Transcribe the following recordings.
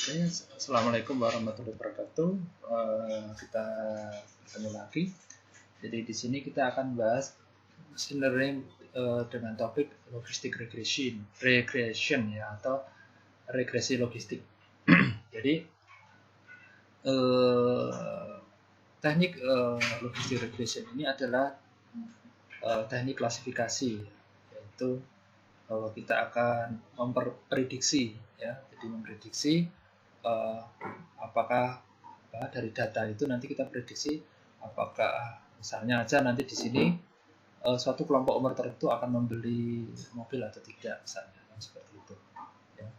Oke, Assalamualaikum warahmatullahi wabarakatuh. Kita ketemu lagi. Jadi di sini kita akan bahas machine learning dengan topik logistic regression ya, atau regresi logistik. Jadi teknik logistic regression ini adalah teknik klasifikasi, yaitu kita akan memprediksi ya, jadi memprediksi apakah dari data itu nanti kita prediksi apakah misalnya aja nanti di sini suatu kelompok umur tertentu akan membeli mobil atau tidak, misalnya seperti itu ya.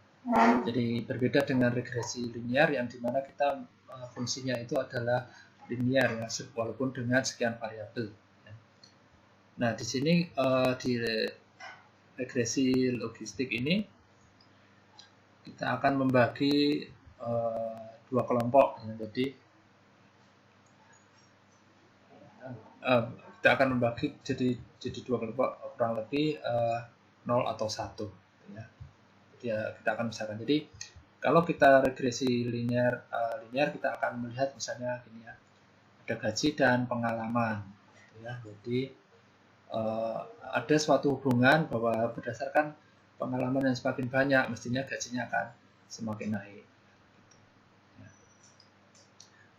Jadi berbeda dengan regresi linear yang dimana kita fungsinya itu adalah linear ya, walaupun dengan sekian variabel ya. Nah di sini di regresi logistik ini kita akan membagi dua kelompok ya. Jadi kita akan membagi jadi dua kelompok, kurang lebih 0 atau 1 ya. Jadi kita akan misalkan, jadi kalau kita regresi linear kita akan melihat misalnya gini ya, ada gaji dan pengalaman ya. Jadi ada suatu hubungan bahwa berdasarkan pengalaman yang semakin banyak, mestinya gajinya akan semakin naik.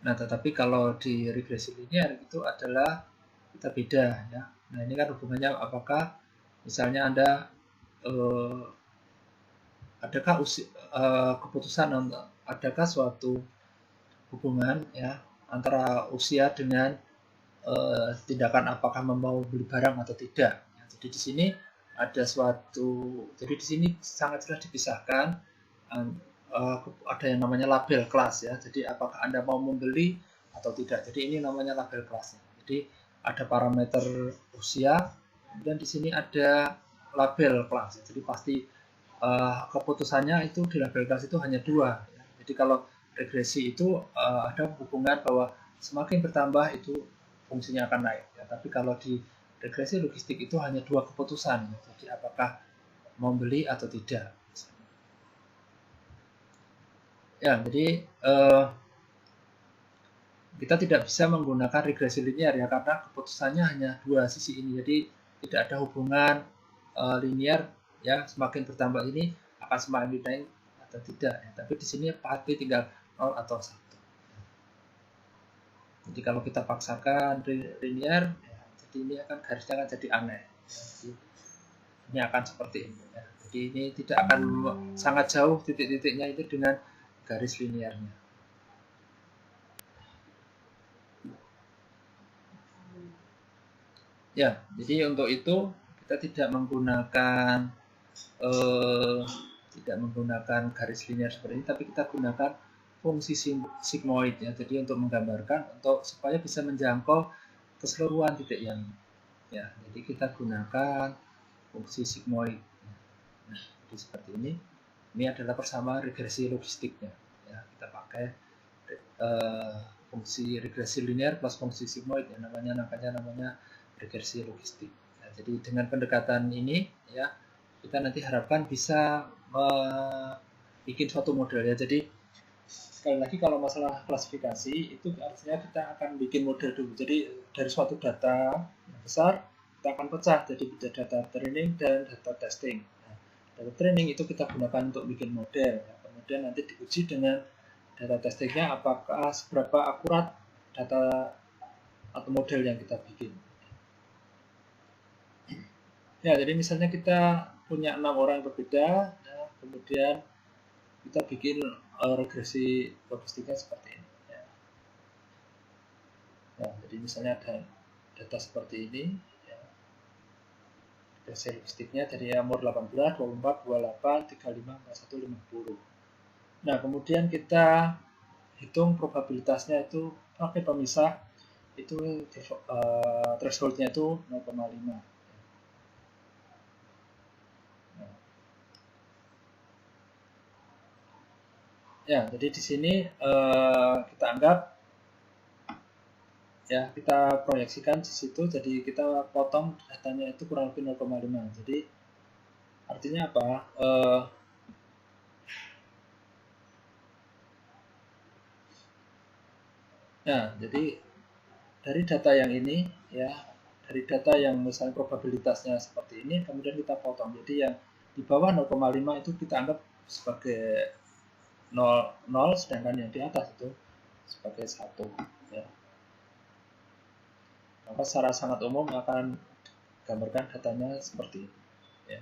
Nah, tetapi kalau di regresi linear itu adalah kita beda ya. Nah, ini kan hubungannya apakah misalnya Anda adakah keputusan adakah suatu hubungan ya antara usia dengan tindakan apakah mau beli barang atau tidak. Ya, jadi di sini ada suatu, jadi di sini sangat jelas dipisahkan, ada yang namanya label kelas ya. Jadi apakah Anda mau membeli atau tidak. Jadi ini namanya label kelasnya. Jadi ada parameter usia, dan di sini ada label kelas. Jadi pasti keputusannya itu di label kelas itu hanya dua. Ya. Jadi kalau regresi itu ada hubungan bahwa semakin bertambah itu fungsinya akan naik. Ya. Tapi kalau di regresi logistik itu hanya dua keputusan. Ya. Jadi apakah mau beli atau tidak. Ya, jadi kita tidak bisa menggunakan regresi linear ya, karena keputusannya hanya dua sisi ini. Jadi tidak ada hubungan linear ya, semakin bertambah ini akan semakin naik atau tidak ya. Tapi di sini pasti tinggal 0 atau 1. Jadi kalau kita paksakan linear ya, jadi ini akan garisnya akan jadi aneh. Jadi ini akan seperti ini ya. Jadi ini tidak akan sangat jauh titik-titiknya itu dengan garis linearnya. Ya, jadi untuk itu kita tidak menggunakan garis linear seperti ini, tapi kita gunakan fungsi sigmoid ya. Jadi untuk menggambarkan, supaya bisa menjangkau keseluruhan titik yang ya. Jadi kita gunakan fungsi sigmoid. Nah, jadi seperti ini. Ini adalah persamaan regresi logistiknya. Ya, kita pakai fungsi regresi linear plus fungsi sigmoid ya, namanya regresi logistik. Nah, jadi dengan pendekatan ini ya, kita nanti harapkan bisa bikin suatu model ya. Jadi sekali lagi kalau masalah klasifikasi itu artinya kita akan bikin model dulu. Jadi dari suatu data yang besar kita akan pecah jadi data training dan data testing. Nah, data training itu kita gunakan untuk bikin model ya. Kemudian nanti diuji dengan data testingnya apakah seberapa akurat data atau model yang kita bikin. Ya, jadi misalnya kita punya 6 orang yang berbeda, nah, kemudian kita bikin regresi logistiknya seperti ini. Ya. Nah, jadi misalnya ada data seperti ini, ya. Regresi logistiknya dari umur 18, 24, 28, 35, 41, 50. Nah, kemudian kita hitung probabilitasnya itu pakai pemisah, itu thresholdnya itu 0,5. Ya, jadi di sini kita anggap ya, kita proyeksikan di situ, jadi kita potong datanya itu kurang lebih 0,5. Jadi artinya apa? Nah, jadi dari data yang ini ya, dari data yang misalnya probabilitasnya seperti ini, kemudian kita potong. Jadi yang di bawah 0,5 itu kita anggap sebagai 0, sedangkan yang di atas itu sebagai 1 ya. Maka secara sangat umum akan gambarkan datanya seperti ini ya.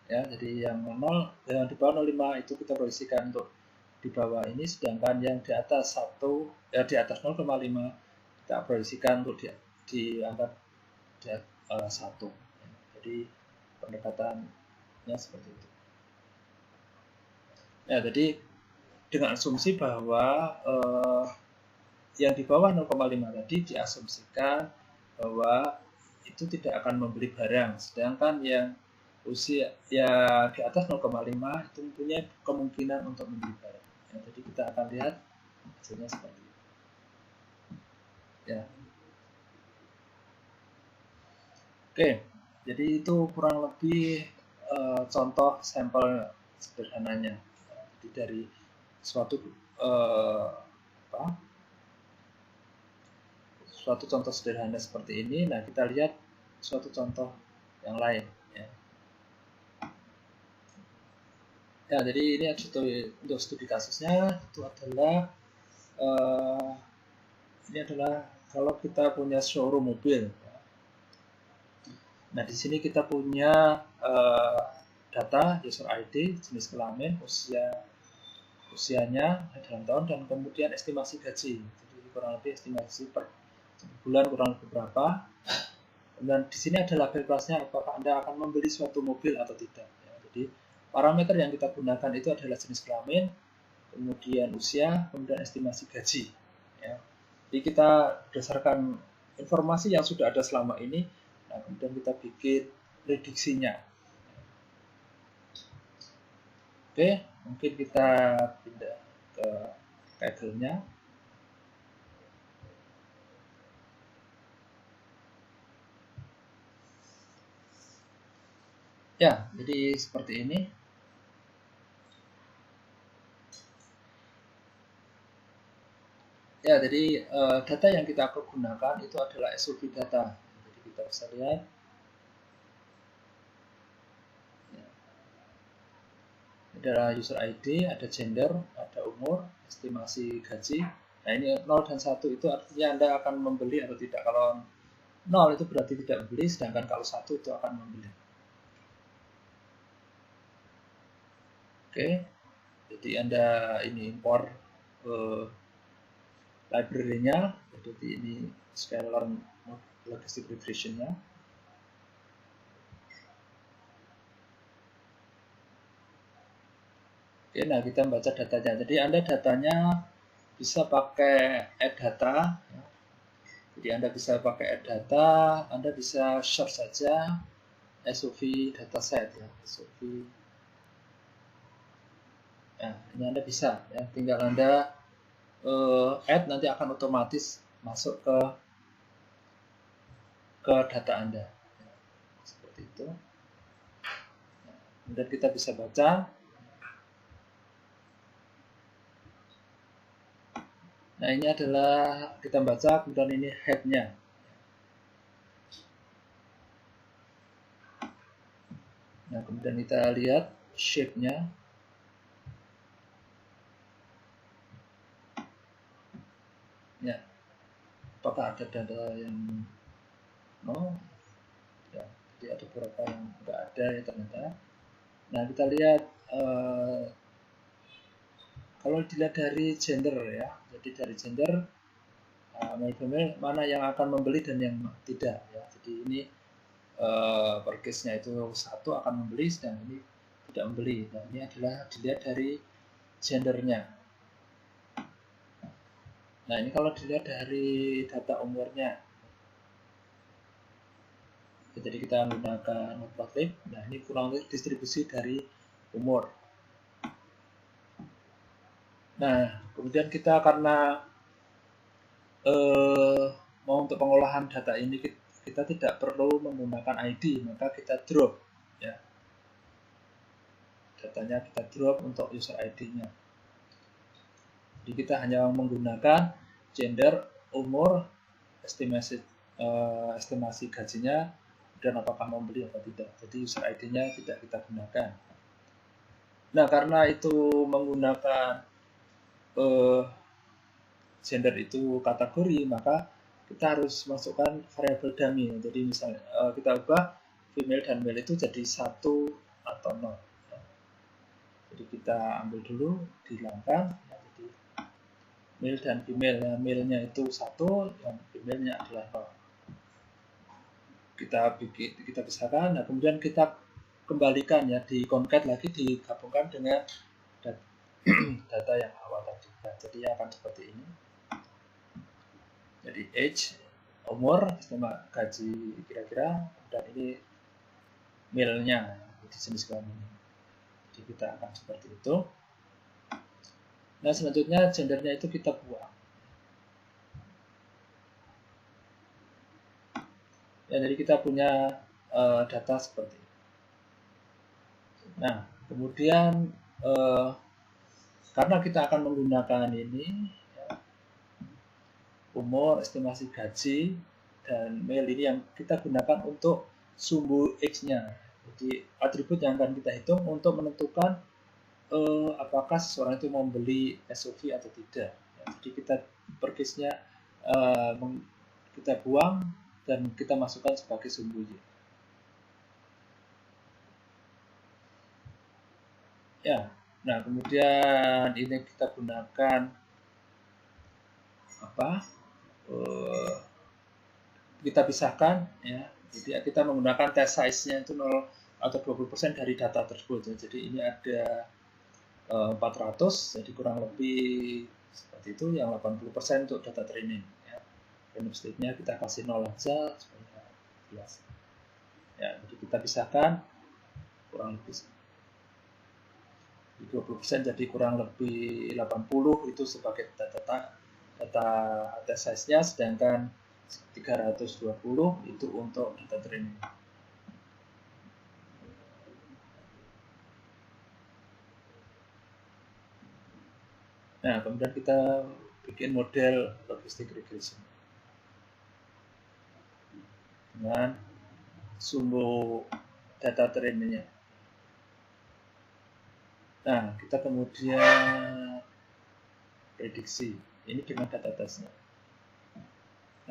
Ya, jadi yang 0, yang di bawah 0,5 itu kita proyeksikan untuk di bawah ini, sedangkan yang di atas 1 ya, di atas 0,5 kita proyeksikan untuk diangkat di 1 ya. Jadi pendekatannya seperti itu ya. Jadi dengan asumsi bahwa yang di bawah 0,5 tadi diasumsikan bahwa itu tidak akan membeli barang, sedangkan yang usia ya di atas 0,5 itu mempunyai kemungkinan untuk membeli barang ya. Jadi kita akan lihat hasilnya seperti itu ya. Oke, jadi itu kurang lebih contoh sampel sederhananya. Jadi dari suatu suatu contoh sederhana seperti ini, nah kita lihat suatu contoh yang lain ya. Ya, jadi ini untuk studi kasusnya itu adalah ini adalah kalau kita punya showroom mobil. Nah, di sini kita punya data user ID, jenis kelamin, usianya dalam tahun, dan kemudian estimasi gaji. Jadi kurang lebih estimasi per bulan kurang lebih berapa. Dan di sini ada label kelasnya, apakah Anda akan membeli suatu mobil atau tidak. Ya, jadi parameter yang kita gunakan itu adalah jenis kelamin, kemudian usia, kemudian estimasi gaji. Ya. Jadi kita berdasarkan informasi yang sudah ada selama ini, nah kemudian kita bikin prediksinya. Oke, mungkin kita pindah ke tabelnya. Ya, jadi seperti ini. Ya, jadi data yang kita gunakan itu adalah SOV data. Jadi kita bisa lihat. Ya. Adalah user ID, ada gender, ada umur, estimasi gaji. Nah, ini 0 dan 1 itu artinya Anda akan membeli atau tidak. Kalau 0 itu berarti tidak membeli, sedangkan kalau 1 itu akan membeli. Oke, jadi Anda ini impor library-nya, jadi ini scalar logistic regression-nya. Oke, nah kita baca datanya. Jadi Anda datanya bisa pakai add data. Ya. Jadi Anda bisa pakai add data, Anda bisa search saja SOV dataset ya, SOV. Nah, ini Anda bisa ya, tinggal Anda add, nanti akan otomatis masuk ke data Anda. Ya, seperti itu. Nah, kemudian kita bisa baca. Nah, ini adalah kita baca, kemudian ini head-nya. Nah, kemudian kita lihat shape-nya. Ya, apakah ada data yang ya, jadi ada beberapa yang nggak ada ya ternyata. Nah, kita lihat kalau dilihat dari gender ya, jadi dari gender mana yang akan membeli dan yang tidak ya. Jadi ini per case-nya itu 1 akan membeli, sedang ini tidak membeli. Nah, ini adalah dilihat dari gendernya. Nah, ini kalau dilihat dari data umurnya, jadi kita menggunakan matplotlib. Nah, ini kurang lebih distribusi dari umur. Nah, kemudian kita karena mau untuk pengolahan data ini kita tidak perlu menggunakan ID, maka kita drop ya. Datanya kita drop untuk user ID-nya. Jadi kita hanya menggunakan gender, umur, estimasi gajinya, dan apakah mau beli atau tidak. Jadi user ID-nya tidak kita gunakan. Nah, karena itu menggunakan gender itu kategori, maka kita harus masukkan variabel dummy. Jadi misalnya kita ubah female dan male itu jadi 1 atau 0. Jadi kita ambil dulu, dihilangkan. Jadi male dan female, male-nya itu 1, yang female-nya adalah 0. Kita pisahkan. Nah, kemudian kita kembalikan ya, di concat lagi, digabungkan dengan data yang awal tadi. Nah, jadi akan seperti ini. Jadi age, umur, sama gaji kira-kira, dan ini male-nya, jadi jenis kelamin. Jadi kita akan seperti itu. Nah, selanjutnya gendernya itu kita buang. Ya, jadi kita punya data seperti ini. Nah, kemudian karena kita akan menggunakan ini, ya, umur, estimasi gaji, dan male ini yang kita gunakan untuk sumbu X-nya. Jadi atribut yang akan kita hitung untuk menentukan apakah seseorang itu mau membeli SUV atau tidak. Ya, jadi kita per case-nya kita buang dan kita masukkan sebagai sumbu Y. Ya, nah kemudian ini kita gunakan apa? Kita pisahkan ya. Jadi kita menggunakan test size-nya itu 0 atau 20% dari data tersebut. Ya. Jadi ini ada 400, jadi kurang lebih seperti itu, yang 80% untuk data training. Ya. Random state-nya kita kasih 0 aja supaya jelas. Ya, jadi kita pisahkan kurang lebih 20%, jadi kurang lebih 80 itu sebagai data test size-nya, sedangkan 320 itu untuk data training. Nah, kemudian kita bikin model logistik regression dengan sumbu data trainingnya. Nah, kita kemudian prediksi ini dengan data testnya.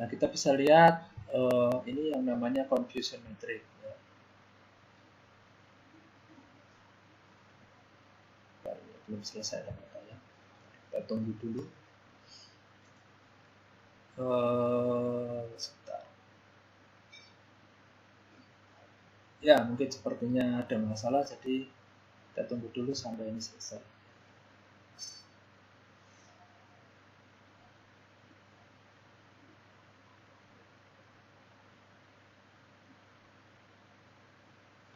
Nah, kita bisa lihat ini yang namanya confusion metric. Ya. Belum selesai ya. Kita tunggu dulu. Sebentar. Ya, mungkin sepertinya ada masalah, jadi kita tunggu dulu sampai ini selesai.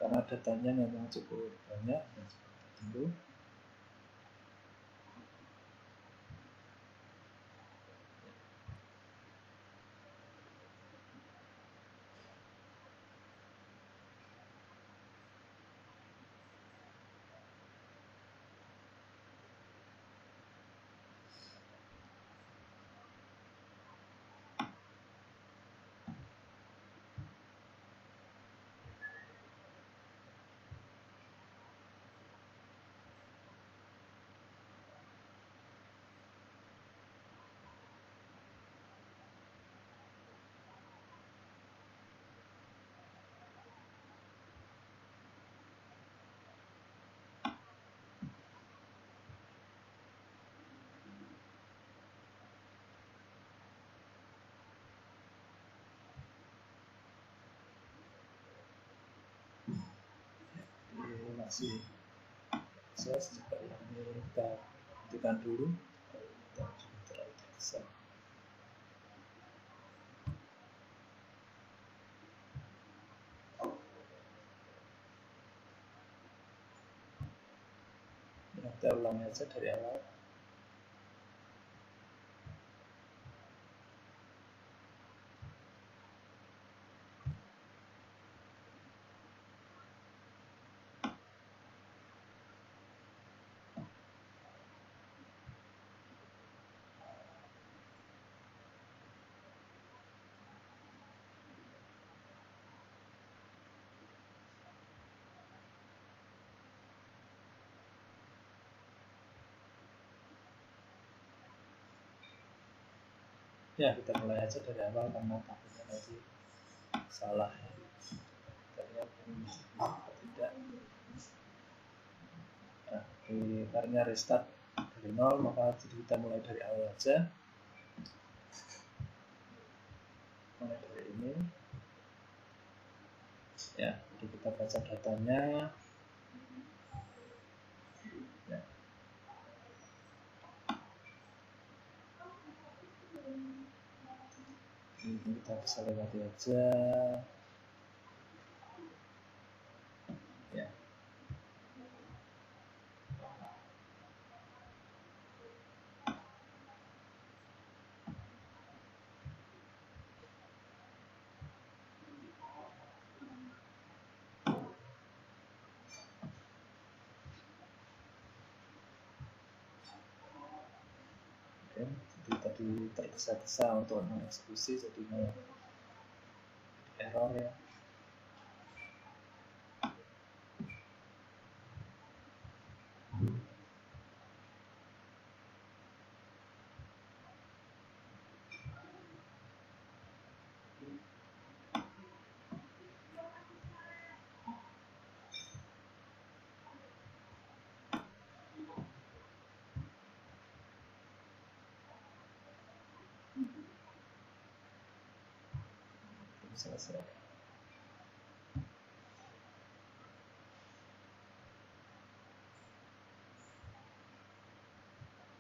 Karena datanya memang cukup banyak, tunggu. Masih proses juga ini kita hentikan dulu. Kita ulangi aja dari awal. Ya, kita mulai aja dari awal karena takutnya nanti salah ya. Kita lihat tidak. Nah, karena restart dari nol, maka jadi kita mulai dari awal aja. Mulai dari ini. Ya, jadi kita baca datanya. Ya. Ini kita bisa lewati aja. Ya. Oke, jadi tadi tergesa-gesa untuk mengeksekusi, jadi error ya. Selesai.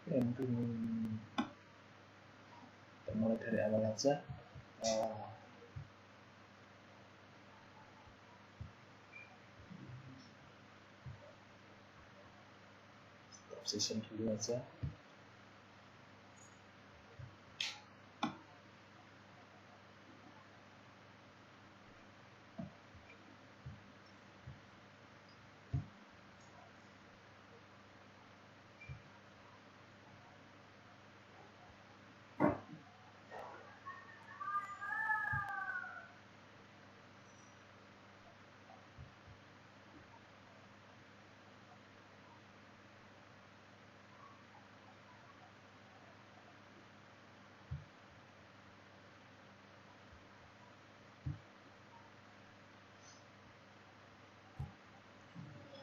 Oke, mungkin kita mulai dari awal aja. Stop session dulu aja.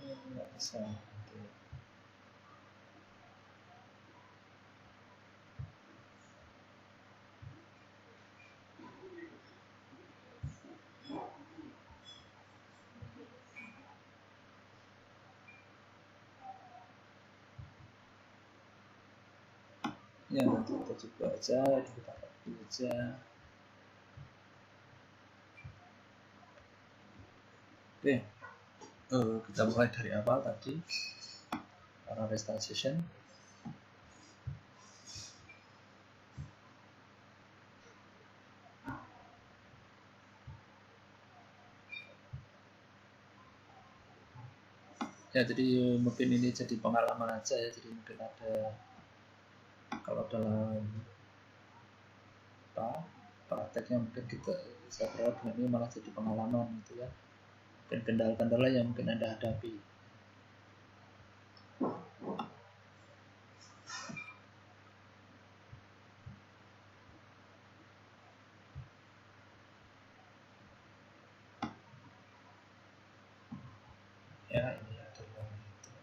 Nggak bisa. Ya, nanti kita coba aja, kita copy aja. Oke, kita mulai dari awal tadi karena restart session. Ya, jadi mungkin ini jadi pengalaman aja ya, jadi mungkin ada kalau dalam prakteknya mungkin kita bisa berharap ini malah jadi pengalaman gitu ya, dan kendala-kendala yang mungkin Anda hadapi. Ya, ini adalah itu.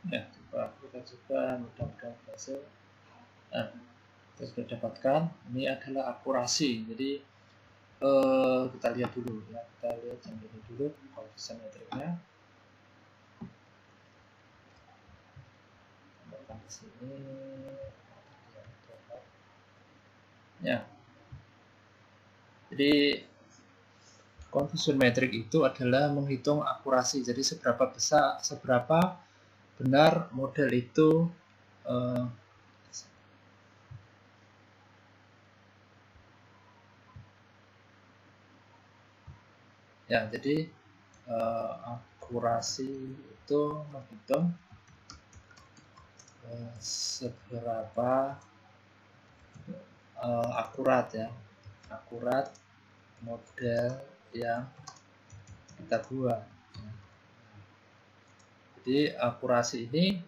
Ya, kita coba mudah-mudahan berhasil. Nah, kita sudah dapatkan, ini adalah akurasi. Jadi kita lihat dulu ya, kita lihat yang ini dulu koefisien metriknya. Tambahkan di sini. Ya, jadi Confusion metric itu adalah menghitung akurasi, jadi seberapa benar model itu ya, jadi akurasi itu menghitung seberapa akurat ya, akurat model yang kita buat. Jadi akurasi ini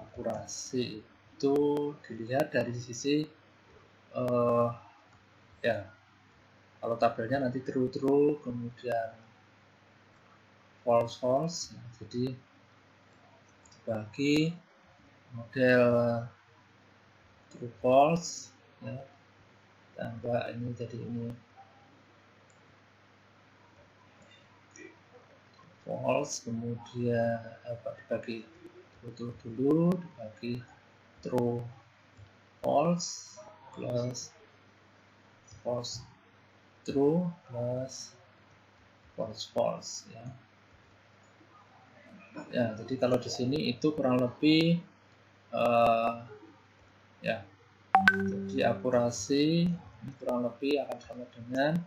akurasi itu dilihat dari sisi ya, kalau tabelnya nanti true kemudian false. Jadi bagi model true false ya, tambah ini jadi ini false, kemudian dibagi true dulu, dibagi true false plus false true plus false ya. Ya, jadi kalau di sini itu kurang lebih ya, jadi akurasi ini kurang lebih akan sama dengan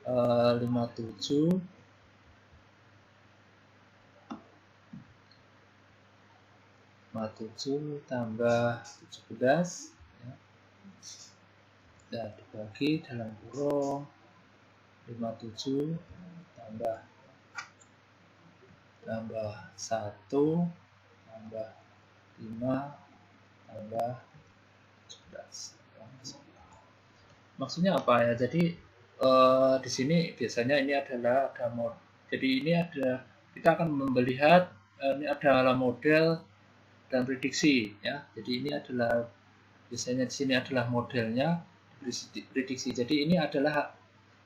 57 tambah 17 ya. Ya, dibagi dalam kurung 57 tambah 1 tambah 5 tambah 17. Maksudnya apa ya? Jadi di sini biasanya ini adalah ada mod. Jadi ini ada, kita akan melihat ini adalah model dan prediksi ya. Jadi ini adalah biasanya di sini adalah modelnya, prediksi. Jadi ini adalah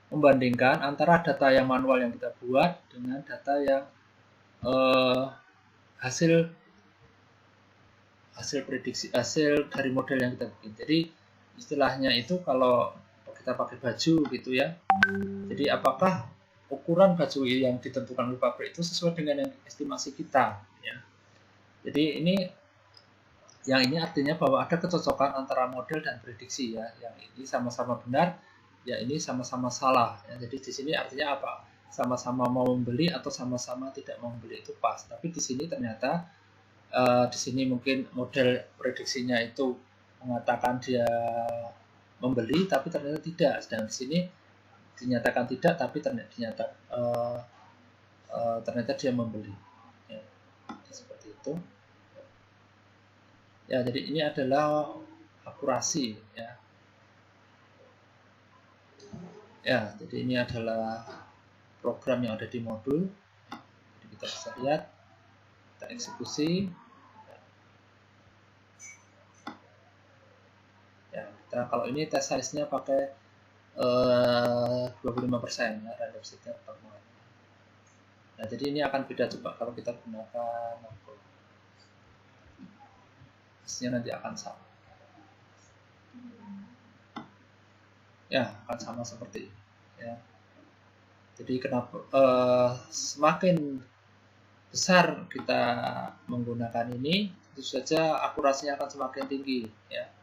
membandingkan antara data yang manual yang kita buat dengan data yang hasil prediksi, hasil dari model yang kita bikin. Jadi istilahnya itu kalau kita pakai baju gitu ya. Jadi apakah ukuran baju yang ditentukan oleh pabrik itu sesuai dengan yang estimasi kita ya. Jadi yang ini artinya bahwa ada kecocokan antara model dan prediksi ya. Yang ini sama-sama benar, ya ini sama-sama salah. Ya. Jadi di sini artinya apa? Sama-sama mau membeli atau sama-sama tidak mau membeli itu pas. Tapi di sini ternyata di sini mungkin model prediksinya itu mengatakan dia membeli, tapi ternyata tidak. Sedangkan di sini dinyatakan tidak, tapi ternyata dia membeli. Ya, seperti itu. Ya, jadi ini adalah akurasi ya. Ya, jadi ini adalah program yang ada di modul. Jadi kita bisa lihat, kita eksekusi. Ya, kita kalau ini test size-nya pakai 25% ya, random seed-nya pertemuan. Nah, jadi ini akan beda coba kalau kita gunakan modul. Hasilnya nanti akan sama. Ya, akan sama seperti ini. Ya. Jadi kenapa semakin besar kita menggunakan ini, tentu saja akurasinya akan semakin tinggi. Ya.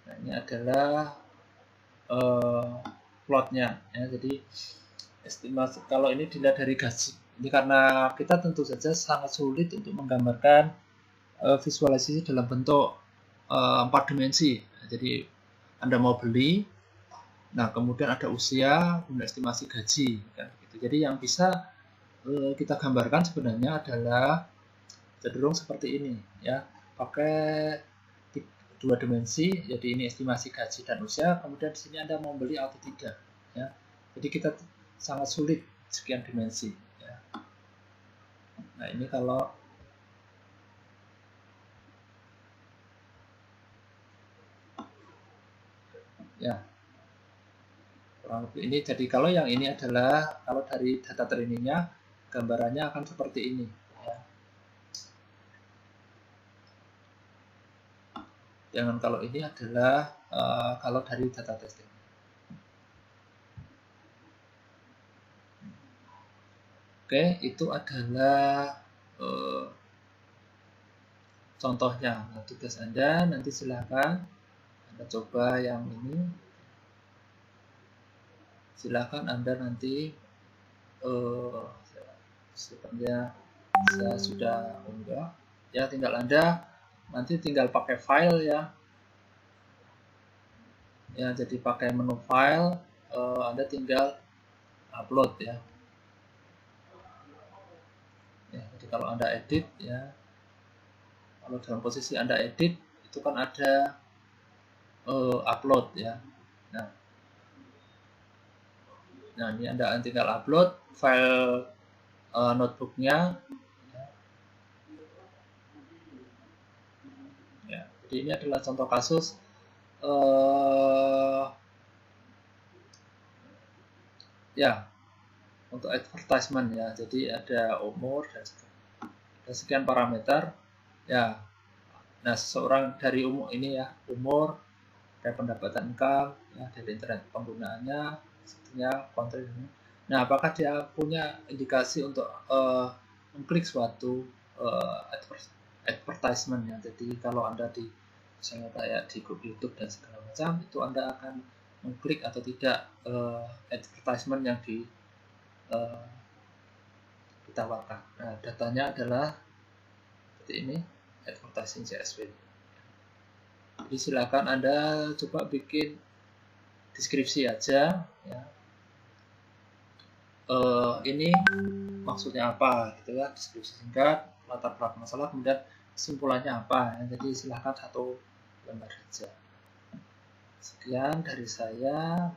Nah, ini adalah plotnya. Ya. Jadi estimasi kalau ini dilihat dari gaji. Ini karena kita tentu saja sangat sulit untuk menggambarkan visualisasi dalam bentuk 4 dimensi. Jadi Anda mau beli, nah kemudian ada usia, kemudian estimasi gaji, kan gitu. Jadi yang bisa kita gambarkan sebenarnya adalah cenderung seperti ini, ya, pakai 2 dimensi. Jadi ini estimasi gaji dan usia, kemudian di sini Anda mau beli atau tidak, ya. Jadi kita sangat sulit sekian dimensi. Ya. Nah ini kalau ya kurang lebih ini. Jadi kalau yang ini adalah kalau dari data trainingnya gambarannya akan seperti ini ya. Jangan kalau ini adalah kalau dari data testing. Oke, itu adalah contohnya. Nah, tugas Anda nanti silakan Anda coba yang ini. Silakan Anda nanti sebenarnya saya sudah unggah. Ya, tinggal Anda nanti tinggal pakai file ya. Ya, jadi pakai menu file, Anda tinggal upload ya. Ya, jadi kalau Anda edit ya, kalau dalam posisi Anda edit itu kan ada upload ya. Nah, ini Anda tinggal upload file notebooknya. Ya, jadi ini adalah contoh kasus ya untuk advertisement ya. Jadi ada umur dan sekian parameter ya. Nah, seseorang dari umur ini ya, umur, dari pendapatan income, ya, dari internet penggunaannya, seterusnya konten. Nah, apakah dia punya indikasi untuk mengklik suatu advertisement ya. Jadi kalau Anda di misalnya kayak di grup YouTube dan segala macam, itu Anda akan mengklik atau tidak advertisement yang ditawarkan. Nah, datanya adalah seperti ini, advertising CSV. Jadi silakan Anda coba bikin deskripsi aja ya. Ini maksudnya apa gitu ya, deskripsi singkat, latar belakang masalah, kemudian kesimpulannya apa ya. Jadi silakan satu lembar saja. Sekian dari saya.